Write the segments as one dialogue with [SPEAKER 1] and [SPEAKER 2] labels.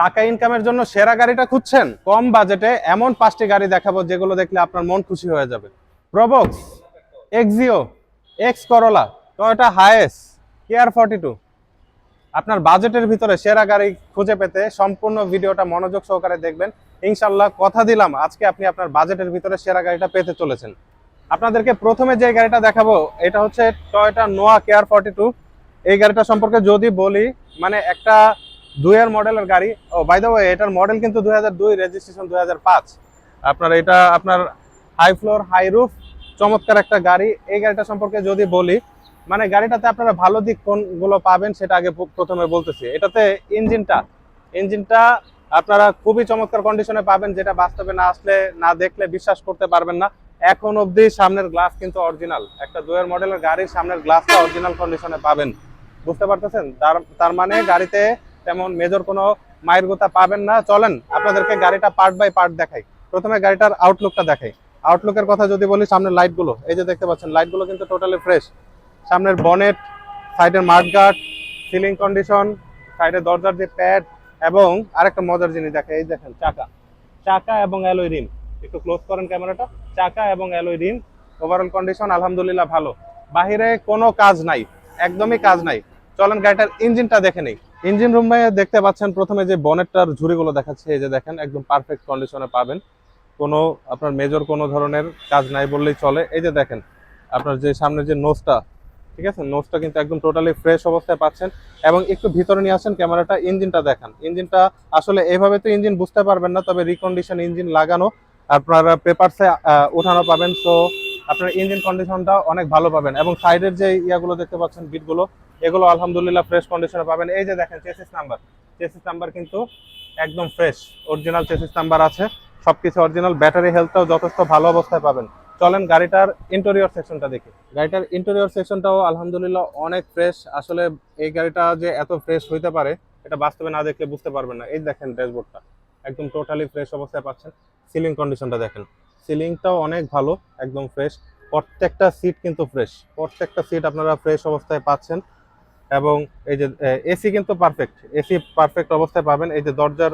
[SPEAKER 1] টাকা ইনকামের জন্য সেরা গাড়িটা খুঁজছেন? কম বাজেটে এমন 5টি গাড়ি দেখাবো যেগুলো দেখলে আপনার মন খুশি হয়ে যাবে। Probox, Axio, X Corolla, Toyota Hiace, KR42। আপনার বাজেটের ভিতরে সেরা গাড়ি খুঁজে পেতে সম্পূর্ণ ভিডিওটা মনোযোগ সহকারে দেখবেন। ইনশাল্লাহ কথা দিলাম আজকে আপনি আপনার বাজেটের ভিতরে সেরা গাড়িটা পেতে চলেছেন। আপনাদেরকে প্রথমে যে গাড়িটা দেখাবো এটা হচ্ছে টয়োটা নোয়া KR42। এই গাড়িটা সম্পর্কে যদি বলি, মানে একটা 2 এর মডেলের গাড়ি। ও বাই দ্য ওয়ে, এটার মডেল কিন্তু 2002, রেজিস্ট্রেশন 2005। আপনার এটা আপনার হাই ফ্লোর হাই রুফ, চমৎকার একটা গাড়ি। এই গাড়িটা সম্পর্কে যদি বলি, মানে গাড়িটাতে আপনারা ভালো দিক কোনগুলো পাবেন সেটা আগে প্রথমে বলতেছি। এটাতে ইঞ্জিনটা আপনারা খুবই চমৎকার কন্ডিশনে পাবেন, যেটা বাস্তবে না আসলে না দেখলে বিশ্বাস করতে পারবেন না। এখন অবধি সামনের গ্লাস কিন্তু অরিজিনাল, একটা 2 এর মডেলের গাড়ির সামনের গ্লাসটা অরিজিনাল কন্ডিশনে পাবেন। বুঝতে পারতেছেন? তার মানে গাড়িতে তেমন মেজর কোনো মায়ের গোতা পাবেন না। চলেন আপনাদেরকে গাড়িটা পার্ট বাই পার্ট দেখাই। প্রথমে গাড়িটার আউটলুকটা দেখাই। আউটলুকের কথা যদি বলি, সামনের লাইটগুলো এই যে দেখতে পাচ্ছেন, লাইটগুলো কিন্তু টোটালি ফ্রেশ। সামনের বনেট, সাইডের মাডগার্ড, সিলিং কন্ডিশন, সাইডের দরজার যে প্যাড, এবং আরেকটা মজার জিনিস দেখে, এই দেখেন চাকা এবং অ্যালয় রিম। একটু ক্লোজ করেন ক্যামেরাটা। চাকা এবং অ্যালয় রিম, ওভারঅল কন্ডিশন আলহামদুলিল্লাহ ভালো। বাহিরে কোনো কাজ নাই, একদমই কাজ নাই। চলেন গাড়িটার ইঞ্জিনটা দেখে নেই। ইঞ্জিন রুমে দেখতে পাচ্ছেন প্রথমে যে বনেটটার ঝুড়িগুলো দেখাচ্ছে, এই যে দেখেন একদম পারফেক্ট কন্ডিশনে পাবেন। কোনো আপনার মেজর কোনো ধরনের কাজ নাই বললেই চলে। এই যে দেখেন আপনার যে সামনে যে নোজটা, ঠিক আছে, নোজটা কিন্তু একদম টোটালি ফ্রেশ অবস্থায় পাচ্ছেন। এবং একটু ভিতরে নিয়ে আসেন ক্যামেরাটা, ইঞ্জিনটা দেখান। ইঞ্জিনটা আসলে এইভাবে তো ইঞ্জিন বুঝতে পারবেন না, তবে রিকন্ডিশন ইঞ্জিন লাগানো আপনারা পেপারসে উঠানো পাবেন। সো আপনার ইঞ্জিন কন্ডিশনটা অনেক ভালো পাবেন। এবং সাইডের যে ইয়াগুলো দেখতে পাচ্ছেন, বিটগুলো, এগুলো আলহামদুলিল্লাহ ফ্রেশ কন্ডিশনে পাবেন। এই যে দেখেন চেসিস নাম্বার কিন্তু একদম ফ্রেশ, অরিজিনাল চেসিস নাম্বার আছে, সবকিছু অরিজিনাল। ব্যাটারি হেলথটাও যথেষ্ট ভালো অবস্থায় পাবেন। চলেন গাড়িটার ইন্টেরিয়র সেকশনটা দেখি। গাড়িটার ইন্টেরিয়র সেকশনটাও আলহামদুলিল্লাহ অনেক ফ্রেশ। আসলে এই গাড়িটা যে এত ফ্রেশ হইতে পারে এটা বাস্তবে না দেখলে বুঝতে পারবেন না। এই দেখেন ড্যাশবোর্ডটা একদম টোটালি ফ্রেশ অবস্থায় পাচ্ছেন। সিলিং কন্ডিশনটা দেখেন, সিলিংটাও অনেক ভালো, একদম ফ্রেশ। প্রত্যেকটা সিট কিন্তু ফ্রেশ, প্রত্যেকটা সিট আপনারা ফ্রেশ অবস্থায় পাচ্ছেন। এবং এই যে এসি কিন্তু পারফেক্ট, এসি পারফেক্ট অবস্থায় পাবেন। এই যে দরজার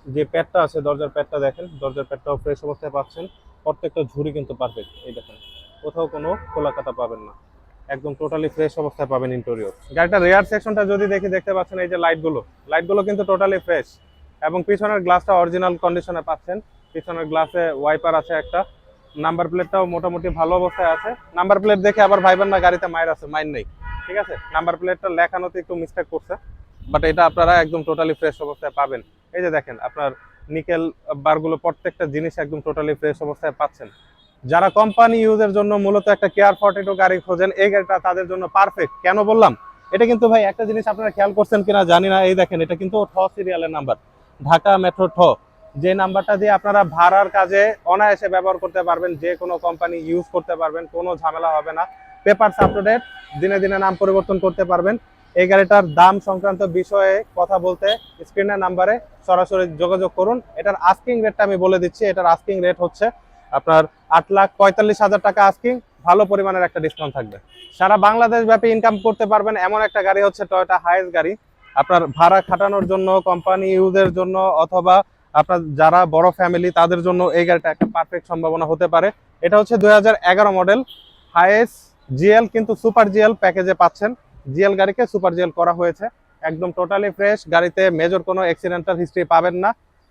[SPEAKER 1] যে প্যাডটা আছে, দরজার প্যাডটা দেখেন, দরজার প্যাডটাও ফ্রেশ অবস্থায় পাচ্ছেন। প্রত্যেকটা ঝুড়ি কিন্তু পারফেক্ট, এই দেখেন কোথাও কোনো খোলা কাটা পাবেন না, একদম টোটালি ফ্রেশ অবস্থায় পাবেন ইন্টেরিয়র। গাড়িটা রেয়ার সেকশনটা যদি দেখতে পাচ্ছেন, এই যে লাইটগুলো কিন্তু টোটালি ফ্রেশ। এবং পিছনের গ্লাসটা অরিজিনাল কন্ডিশনে পাচ্ছেন। পিছনের গ্লাসে ওয়াইপার আছে একটা। নাম্বার প্লেটটাও মোটামুটি ভালো অবস্থায় আছে। নাম্বার প্লেট দেখে আবার ভাইবেন না গাড়িতে মাইর আছে, মাইর নেই, ঠিক আছে। নাম্বার প্লেটটা লেখানোতে একটু মিস্টেক করছে, বাট এটা আপনারা একদম টোটালি ফ্রেশ অবস্থায় পাবেন। এই যে দেখেন আপনার নিকেল বারগুলো, প্রত্যেকটা জিনিস একদম টোটালি ফ্রেশ অবস্থায় পাচ্ছেন। যারা কোম্পানি ইউজের জন্য মূলত একটা KR42 গাড়ি খোঁজেন, এই গাড়িটা তাদের জন্য পারফেক্ট। কেন বললাম? এটা কিন্তু ভাই একটা জিনিস আপনারা খেয়াল করছেন কিনা জানি না, এই দেখেন এটা কিন্তু ঠ সিরিয়ালের নাম্বার, ঢাকা মেট্রো ঠ। যে নাম্বারটা দিয়ে আপনারা ভাড়ার কাজে অনায়াসে ব্যবহার করতে পারবেন, যে কোনো কোম্পানি ইউজ করতে পারবেন, কোনো ঝামেলা হবে না। পেপারস আপ টু ডেট, দিনে দিনে নাম পরিবর্তন করতে পারবেন। এই গাড়িটার দাম সংক্রান্ত বিষয়ে কথা বলতে স্ক্রিনের নাম্বারে সরাসরি যোগাযোগ করুন। এটার আস্কিং রেটটা আমি বলে দিচ্ছি। এটার আস্কিং রেট হচ্ছে আপনার 8,45,000 টাকা আস্কিং। ভালো পরিমাণের একটা ডিসকাউন্ট থাকবে। সারা বাংলাদেশ ব্যাপী ইনকাম করতে পারবেন এমন একটা গাড়ি হচ্ছে টয়োটা হায়েস গাড়ি। আপনার ভাড়া খাটানোর জন্য, কোম্পানি ইউজের জন্য, অথবা আপনার যারা বড় ফ্যামিলি তাদের জন্য এই গাড়িটা একটা পারফেক্ট সম্ভাবনা হতে পারে। এটা হচ্ছে 2011 মডেল হায়েস জিএল, কিন্তু সুপার জিএল প্যাকেজে পাচ্ছেন। জিএল গাড়িকে সুপার জিএল করা হয়েছে। একদম টোটালি ফ্রেশ, গাড়িতে মেজর কোনো অ্যাক্সিডেন্টাল হিস্ট্রি পাবেন না।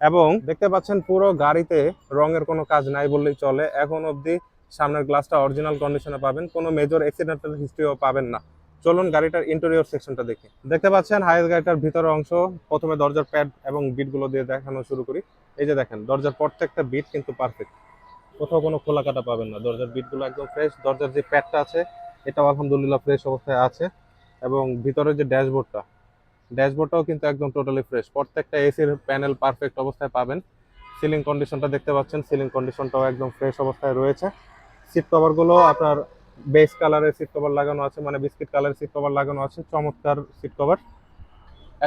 [SPEAKER 1] এবং দেখতে পাচ্ছেন পুরো গাড়িতে রঙের কোনো কাজ নাই বললেই চলে। এখন অবধি সামনের গ্লাসটা অরিজিনাল কন্ডিশনে পাবেন, কোনো মেজর অ্যাক্সিডেন্টাল হিস্ট্রিও পাবেন না। চলুন গাড়িটার ইন্টেরিয়র সেকশনটা দেখি। দেখতে পাচ্ছেন হায়েস গাড়িটার ভিতরের অংশ। প্রথমে দরজার প্যাড এবং বিটগুলো দিয়ে দেখানো শুরু করি। এই যে দেখেন দরজার প্রত্যেকটা বিট কিন্তু পারফেক্ট, কোথাও কোনো খোলা কাটা পাবেন না। দরজার বিটগুলো একদম ফ্রেশ। দরজার যে প্যাডটা আছে এটাও আলহামদুলিল্লাহ ফ্রেশ অবস্থায় আছে। এবং ভিতরে যে ড্যাশবোর্ডটাও কিন্তু একদম টোটালি ফ্রেশ। প্রত্যেকটা এসির প্যানেল পারফেক্ট অবস্থায় পাবেন। সিলিং কন্ডিশনটা দেখতে পাচ্ছেন, সিলিং কন্ডিশনটাও একদম ফ্রেশ অবস্থায় রয়েছে। সিট কভারগুলো আপনার বেস কালারের সিট কভার লাগানো আছে, মানে বিস্কিট কালারের সিট কভার লাগানো আছে, চমৎকার সিট কভার।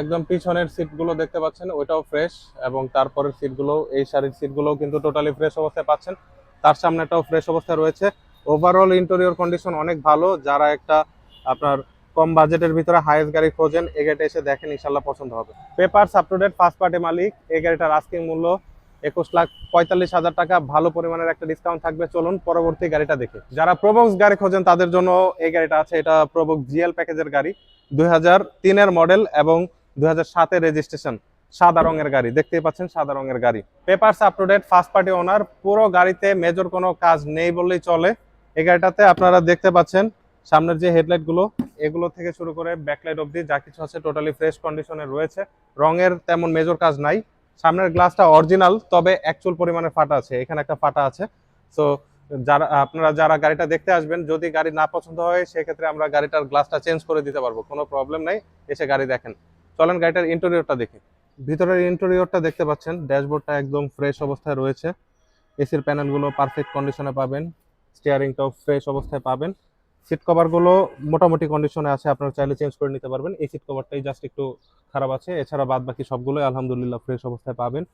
[SPEAKER 1] একদম পিছনের সিটগুলো দেখতে পাচ্ছেন, ওইটাও ফ্রেশ। এবং তারপরের সিটগুলো, এই সারির সিটগুলোও কিন্তু টোটালি ফ্রেশ অবস্থায় পাচ্ছেন। তার সামনেটাও ফ্রেশ অবস্থায় রয়েছে। ওভারঅল ইন্টেরিয়র কন্ডিশন অনেক ভালো। যারা একটা আপনার কম বাজেটের ভিতরে হাইয়েস্ট গাড়ি খোঁজেন, এই গাড়িটা এসে দেখেন, ইনশাল্লাহ পছন্দ হবে। Papers up to date, first party মালিক। এই গাড়িটার আস্কিং মূল্য 21,45,000 টাকা, ভালো পরিমাণের একটা ডিসকাউন্ট থাকবে। চলুন পরবর্তী গাড়িটা দেখি। যারা প্রোবক্স গাড়ি খোঁজেন তাদের জন্য এই গাড়িটা আছে। এটা প্রোবক্স জিএল প্যাকেজের গাড়ি, 2003-এর মডেল এবং 2007-এর রেজিস্ট্রেশন। সাদা রঙের গাড়ি, দেখতেই পাচ্ছেন সাদা রঙের গাড়ি। Papers up to date, first party owner. পুরো গাড়িতে মেজর কোনো কাজ নেই বললেই চলে। এই গাড়িটাতে আপনারা দেখতে পাচ্ছেন সামনের যে হেডলাইট গুলো, এগুলো থেকে শুরু করে ব্যাকলাইট অবধি যা কিছু আছে টোটালি ফ্রেশ কন্ডিশনে রয়েছে। রঙের তেমন মেজর কাজ নাই। সামনের গ্লাসটা অরিজিনাল, তবে অ্যাকচুয়াল পরিমাণে ফাটা আছে, এখানে একটা ফাটা আছে। সো যারা গাড়িটা দেখতে আসবেন, যদি গাড়ি না পছন্দ হয় সেক্ষেত্রে আমরা গাড়িটার গ্লাসটা চেঞ্জ করে দিতে পারবো, কোনো প্রবলেম নাই। এসে গাড়ি দেখেন। চলেন গাড়িটার ইন্টেরিয়রটা দেখি। ভিতরের ইন্টেরিয়রটা দেখতে পাচ্ছেন, ড্যাশবোর্ডটা একদম ফ্রেশ অবস্থায় রয়েছে। এসির প্যানেলগুলো পারফেক্ট কন্ডিশনে পাবেন, স্টিয়ারিংটাও ফ্রেশ অবস্থায় পাবেন। সিট কভারগুলো মোটামুটি কন্ডিশনে আছে, আপনারা চাইলে চেঞ্জ করে নিতে পারবেন। এই সিট কভারটাই জাস্ট একটু খারাপ আছে, এছাড়া বাদ বাকি সবগুলোই আলহামদুলিল্লাহ ফ্রেশ অবস্থায় পাবেন।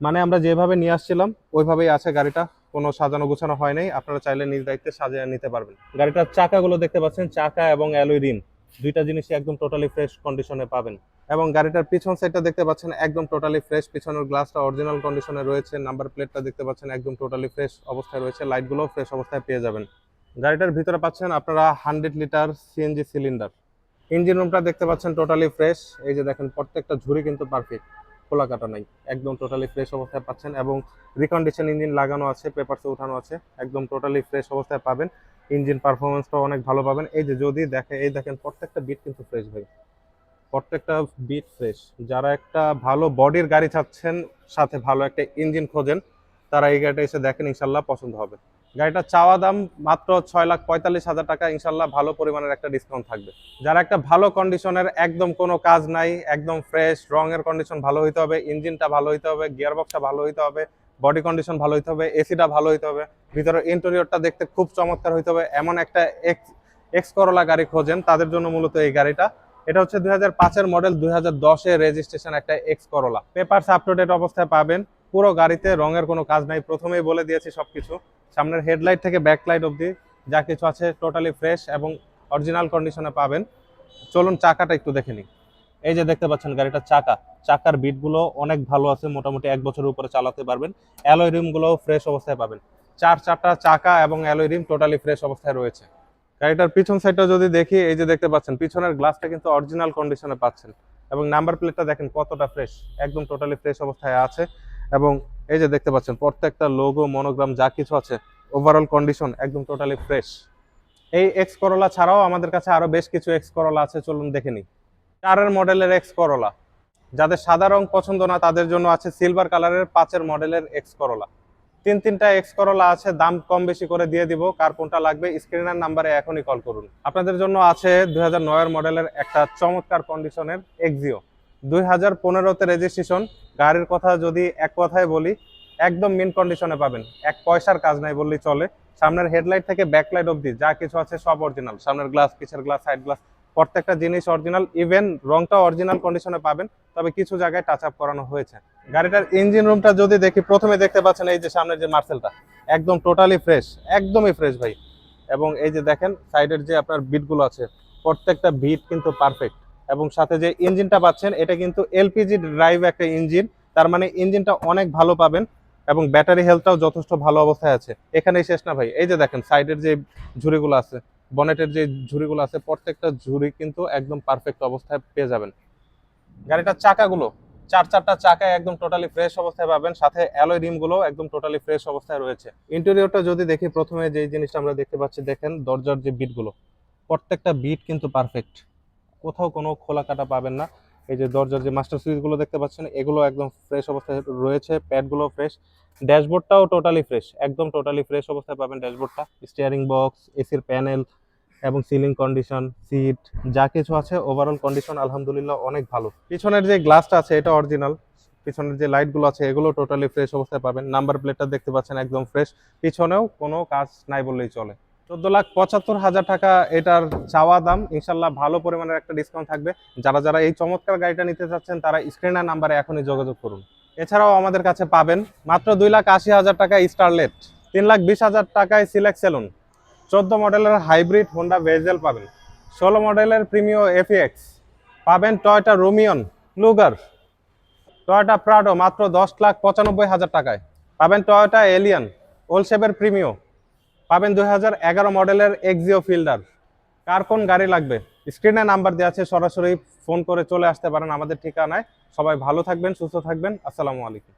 [SPEAKER 1] মানে আমরা যেভাবে নিয়ে আসছিলাম ওইভাবেই আছে গাড়িটা, কোনো সাজানো গোছানো হয় নাই। আপনারা চাইলে নিজ দায়িত্বে সাজিয়ে নিতে পারবেন। গাড়িটার চাকাগুলো দেখতে পাচ্ছেন, চাকা এবং অ্যালয় রিম দুইটা জিনিসই একদম টোটালি ফ্রেশ কন্ডিশনে পাবেন। এবং গাড়িটার পিছন সাইডটা দেখতে পাচ্ছেন একদম টোটালি ফ্রেশ, পিছনের গ্লাসটা অরিজিনাল কন্ডিশনে রয়েছে। নাম্বার প্লেটটা দেখতে পাচ্ছেন একদম টোটালি ফ্রেশ অবস্থায় রয়েছে, লাইটগুলো ফ্রেশ অবস্থায় পেয়ে যাবেন। গাড়িটার ভিতরে পাচ্ছেন আপনারা 100 লিটার সিএনজি সিলিন্ডার। ইঞ্জিন রুমটা দেখতে পাচ্ছেন টোটালি ফ্রেশ। এই যে দেখেন প্রত্যেকটা ঝুড়ি কিন্তু পারফেক্ট, খোলা কাটা নাই, একদম টোটালি ফ্রেশ অবস্থায় পাচ্ছেন। এবং রিকন্ডিশন ইঞ্জিন লাগানো আছে, পেপারসে উঠানো আছে, একদম টোটালি ফ্রেশ অবস্থায় পাবেন। ইঞ্জিন পারফরমেন্সটাও অনেক ভালো পাবেন। এই যে যদি দেখে, এই দেখেন প্রত্যেকটা বিট কিন্তু ফ্রেশ ভাই, প্রত্যেকটা বিট ফ্রেশ। যারা একটা ভালো বডির গাড়ি চাচ্ছেন, সাথে ভালো একটা ইঞ্জিন খোঁজেন, তারা এই গাড়িটা এসে দেখেন, ইনশাল্লাহ পছন্দ হবে। গাড়িটা চাওয়া দাম মাত্র 6,45,000 টাকা, ইনশাল্লাহ ভালো পরিমাণের একটা ডিসকাউন্ট থাকবে। যারা একটা ভালো কন্ডিশনের, একদম কোনো কাজ নাই, একদম ফ্রেশ, রঙের কন্ডিশন ভালো হইতে হবে, ইঞ্জিনটা ভালো হইতে হবে, গিয়ারবক্সটা ভালো হইতে হবে, বডি কন্ডিশন ভালো হইতে হবে, এসিটা ভালো হইতে হবে, ভিতরে ইন্টেরিয়রটা দেখতে খুব চমৎকার হইতে হবে, এমন একটা এক্স করোলা গাড়ি খোঁজেন, তাদের জন্য মূলত এই গাড়িটা। এটা হচ্ছে 2005-এর মডেল, 2010-এর রেজিস্ট্রেশন একটা X Corolla. Papers up to date অবস্থায় পাবেন। পুরো গাড়িতে রঙের কোনো কাজ নাই, প্রথমেই বলে দিয়েছি সবকিছু। সামনের হেডলাইট থেকে ব্যাকলাইট অবধি যা কিছু আছে টোটালি ফ্রেশ এবং অরিজিনাল কন্ডিশনে পাবেন। চলুন চাকাটা একটু দেখে নিই। এই যে দেখতে পাচ্ছেন গাড়িটার চাকার বিটগুলো অনেক ভালো আছে, মোটামুটি 1 বছরের উপরে চালাতে পারবেন। অ্যালয় রিমগুলো ফ্রেশ অবস্থায় পাবেন। চারটা চাকা এবং অ্যালয় রিম টোটালি ফ্রেশ অবস্থায় রয়েছে। গাড়িটার পিছন সাইডটা যদি দেখি, এই যে দেখতে পাচ্ছেন পিছনের গ্লাসটা কিন্তু অরিজিনাল কন্ডিশনে পাচ্ছেন। এবং নাম্বার প্লেটটা দেখেন কতটা ফ্রেশ, একদম টোটালি ফ্রেশ অবস্থায় আছে। এবং এই যে দেখতে পাচ্ছেন প্রত্যেকটা লোগো, মনোগ্রাম যা কিছু আছে, ওভারঅল কন্ডিশন একদম টোটালি ফ্রেশ। এই এক্স করোলা ছাড়াও আমাদের কাছে আরো বেশ কিছু এক্স করোলা আছে, চলুন দেখে নিই। 4-এর মডেলের এক্স করোলা। যাদের সাদা রং পছন্দ না তাদের জন্য আছে সিলভার কালারের 5-এর মডেলের এক্স করোলা। তিনটা এক্স করোলা আছে, দাম কম বেশি করে দিয়ে দিব। কার কোনটা লাগবে স্ক্রিনের নাম্বারে এখনই কল করুন। আপনাদের জন্য আছে 2009-এর মডেলের একটা চমৎকার কন্ডিশনের এক্সিও, 2015-তে রেজিস্ট্রেশন। গাড়ির কথা যদি এক কথায় বলি, একদম মিন কন্ডিশনে পাবেন, এক পয়সার কাজ নাই বললেই চলে। সামনের হেডলাইট থেকে ব্যাকলাইট অবধি যা কিছু আছে সব অরিজিনাল। সামনের গ্লাস, পিছের গ্লাস, সাইড গ্লাস, প্রত্যেকটা জিনিস অরিজিনাল। ইভেন রংটা অরিজিনাল কন্ডিশনে পাবেন, তবে কিছু জায়গায় টাচ আপ করানো হয়েছে। গাড়িটার ইঞ্জিন রুমটা যদি দেখি, প্রথমে দেখতে পাচ্ছেন এই যে সামনের যে মার্সেলটা একদম টোটালি ফ্রেশ, একদমই ফ্রেশ ভাই। এবং এই যে দেখেন সাইডের যে আপনার বিটগুলো আছে, প্রত্যেকটা বিট কিন্তু পারফেক্ট। এবং সাথে যে ইঞ্জিনটা পাচ্ছেন, এটা কিন্তু এলপিজি ড্রাইভ একটা ইঞ্জিন, তার মানে ইঞ্জিনটা অনেক ভালো পাবেন। এবং ব্যাটারি হেলথটাও যথেষ্ট ভালো অবস্থায় আছে। এখানেই শেষ না ভাই, এই যে দেখেন সাইডের যে ঝুড়িগুলো আছে, বনেটের যে ঝুড়িগুলো আছে, প্রত্যেকটা ঝুড়ি কিন্তু একদম পারফেক্ট অবস্থায় পেয়ে যাবেন। গাড়িটার চাকাগুলো, চারটা চাকায় একদম টোটালি ফ্রেশ অবস্থায় পাবেন, সাথে অ্যালয় রিম গুলো একদম টোটালি ফ্রেশ অবস্থায় রয়েছে। ইন্টেরিয়রটা যদি দেখি, প্রথমে যে জিনিসটা আমরা দেখতে পাচ্ছি, দেখেন দরজার যে বিটগুলো, প্রত্যেকটা বিট কিন্তু পারফেক্ট, কোথাও কোনো খোলা কাটা পাবেন না। এই যে দরজার যে মাস্টার সুইচ গুলো দেখতে পাচ্ছেন, এগুলো একদম ফ্রেশ অবস্থায় রয়েছে, প্যাডগুলো ফ্রেশ, ড্যাশবোর্ডটাও টোটালি ফ্রেশ, একদম টোটালি ফ্রেশ অবস্থায় পাবেন ড্যাশবোর্ডটা। স্টিয়ারিং বক্স, এসির প্যানেল এবং সিলিং কন্ডিশন, সিট যা কিছু আছে ওভারঅল কন্ডিশন আলহামদুলিল্লাহ অনেক ভালো। পিছনের যে গ্লাসটা আছে এটা অরিজিনাল, পিছনের যে লাইটগুলো আছে এগুলো টোটালি ফ্রেশ অবস্থায় পাবেন। নাম্বার প্লেটটা দেখতে পাচ্ছেন একদম ফ্রেশ, পিছনেও কোনো কাজ নাই বললেই চলে। 14,75,000 টাকা এটার চাওয়া দাম, ইনশাল্লাহ ভালো পরিমাণের একটা ডিসকাউন্ট থাকবে। যারা এই চমৎকার গাড়িটা নিতে চাচ্ছেন তারা স্ক্রিনের নাম্বারে এখনই যোগাযোগ করুন। এছাড়াও আমাদের কাছে পাবেন মাত্র 2,80,000 টাকায় স্টারলেট, 3,20,000 টাকায় সিলেক্ট সেলুন, 14 মডেলের হাইব্রিড হোন্ডা ভেজেল পাবেন, 16 মডেলের প্রিমিও এফএক্স পাবেন Toyota Rumion Kluger, Toyota Prado মাত্র 10,95,000 টাকায় পাবেন, টয়োটা এলিয়ন ওল শেপের প্রিমিও পাবেন 2011 মডেলের এক্সিও ফিল্ডার। কার কোন গাড়ি লাগবে স্ক্রিনে নাম্বার দেওয়া আছে, সরাসরি ফোন করে চলে আসতে পারেন আমাদের ঠিকানায়। সবাই ভালো থাকবেন, সুস্থ থাকবেন, আসসালামু আলাইকুম।